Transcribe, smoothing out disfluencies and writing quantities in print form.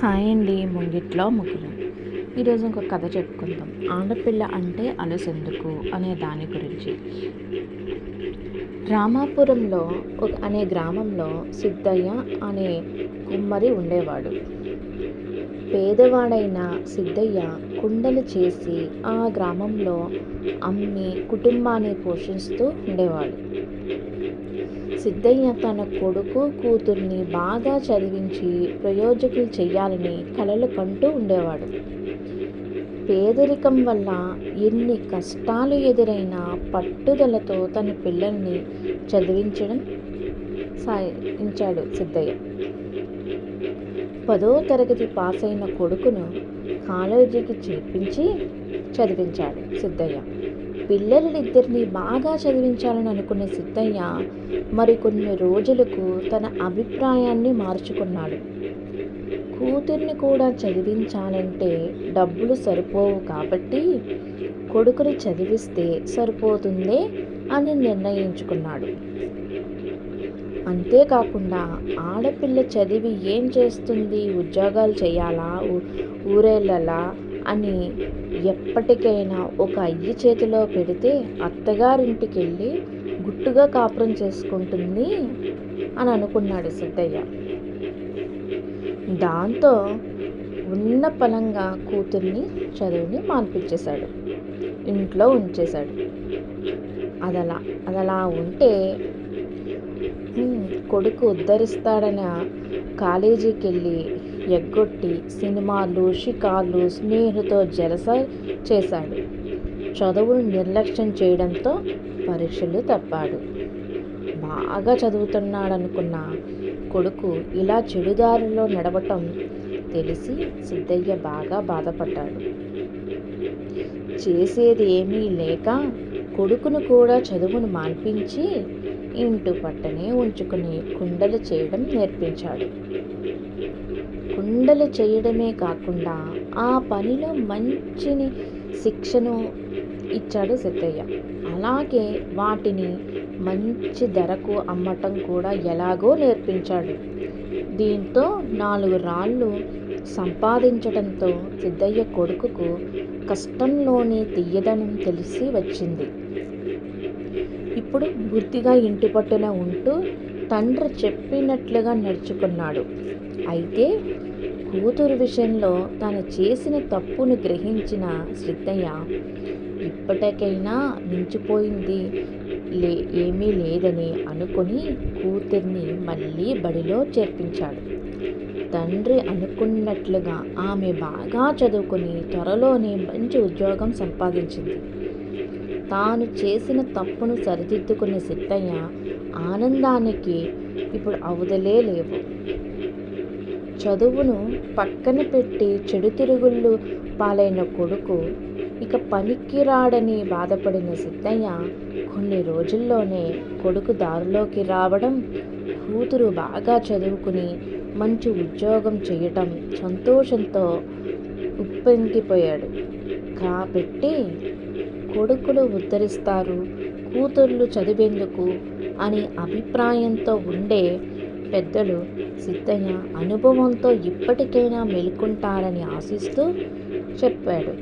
Hi అండి. ముంగిట్లో ముగ్గురు. ఈరోజు ఇంకొక కథ చెప్పుకుందాం. ఆడపిల్ల అంటే అలుసెందుకు అనే దాని గురించి. రామాపురంలో అనే గ్రామంలో సిద్ధయ్య అనే కుమ్మరి ఉండేవాడు. పేదవాడైన సిద్ధయ్య కుండలు చేసి ఆ గ్రామంలో అమ్మి కుటుంబాన్ని పోషిస్తూ ఉండేవాడు. సిద్ధయ్య తన కొడుకు కూతుర్ని బాగా చదివించి ప్రయోజకులు చెయ్యాలని కలలు కంటూ ఉండేవాడు. పేదరికం వల్ల ఎన్ని కష్టాలు ఎదురైనా పట్టుదలతో తన పిల్లల్ని చదివించడం సాధించాడు సిద్ధయ్య. 10వ తరగతి పాస్ అయిన కొడుకును కాలేజీకి చేర్పించి చదివించాడు సిద్ధయ్య. పిల్లలిద్దరినీ బాగా చదివించాలని అనుకున్న సిద్ధయ్య మరికొన్ని రోజులకు తన అభిప్రాయాన్ని మార్చుకున్నాడు. కూతుర్ని కూడా చదివించాలంటే డబ్బులు సరిపోవు కాబట్టి కొడుకుని చదివిస్తే సరిపోతుందే అని నిర్ణయించుకున్నాడు. అంతేకాకుండా ఆడపిల్ల చదివి ఏం చేస్తుంది, ఉద్యోగాలు చేయాలా, ఊరేళ్ళలా అని ఎప్పటికైనా ఒక అయ్యి చేతిలో పెడితే అత్తగారింటికి వెళ్ళి గుట్టుగా కాపురం చేసుకుంటుంది అని అనుకున్నాడు సిద్ధయ్య. దాంతో ఉన్న పలంగా కూతుర్ని చదువుని మాన్పించేశాడు, ఇంట్లో ఉంచేశాడు. అదలా ఉంటే కొడుకు ఉద్ధరిస్తాడని కాలేజీకి వెళ్ళి ఎగ్గొట్టి సినిమాలు, షికార్లు, స్నేహితులతో జలసా చేశాడు. చదువును నిర్లక్ష్యం చేయడంతో పరీక్షలు తప్పాడు. బాగా చదువుతున్నాడనుకున్న కొడుకు ఇలా చెడుదారిలో నడవటం తెలిసి సిద్ధయ్య బాగా బాధపడ్డాడు. చేసేది ఏమీ లేక కొడుకును కూడా చదువును మాన్పించి ఇంటి పట్టనే ఉంచుకుని కుండలు చేయడం నేర్పించాడు. కుండలు చేయడమే కాకుండా ఆ పనిలో మంచిని శిక్షను ఇచ్చాడు సిద్ధయ్య. అలాగే వాటిని మంచి ధరకు అమ్మటం కూడా ఎలాగో నేర్పించాడు. దీంతో 4 రాళ్ళు సంపాదించడంతో సిద్ధయ్య కొడుకుకు కష్టంలోని తీయదనం తెలిసి వచ్చింది. ఇప్పుడు బుద్ధిగా ఇంటి పట్టున ఉంటూ తండ్రి చెప్పినట్లుగా నడుచుకున్నాడు. అయితే కూతురు విషయంలో తను చేసిన తప్పును గ్రహించిన సిద్ధయ్య ఇప్పటికైనా మించిపోయింది ఏమీ లేదని అనుకుని కూతుర్ని మళ్ళీ బడిలో చేర్పించాడు. తండ్రి అనుకున్నట్లుగా ఆమె బాగా చదువుకుని త్వరలోనే మంచి ఉద్యోగం సంపాదించింది. తాను చేసిన తప్పును సరిదిద్దుకున్న సిద్ధయ్య ఆనందానికి ఇప్పుడు అవధులే లేవు. చదువును పక్కన పెట్టి చెడు తిరుగుళ్ళు పాలైన కొడుకు ఇక పనికి రాడని బాధపడిన సిద్ధయ్య కొన్ని రోజుల్లోనే కొడుకు దారిలోకి రావడం, కూతురు బాగా చదువుకుని మంచి ఉద్యోగం చేయటం సంతోషంతో ఉప్పొంగిపోయాడు. కాబట్టి కొడుకులు ఉద్ధరిస్తారు, కూతుర్లు చదివేందుకు అనే అభిప్రాయంతో ఉండే పెద్దలు సిద్ధయ్య అనుభవంతో ఇప్పటికైనా మేలుకుంటారని ఆశిస్తూ చెప్పాడు.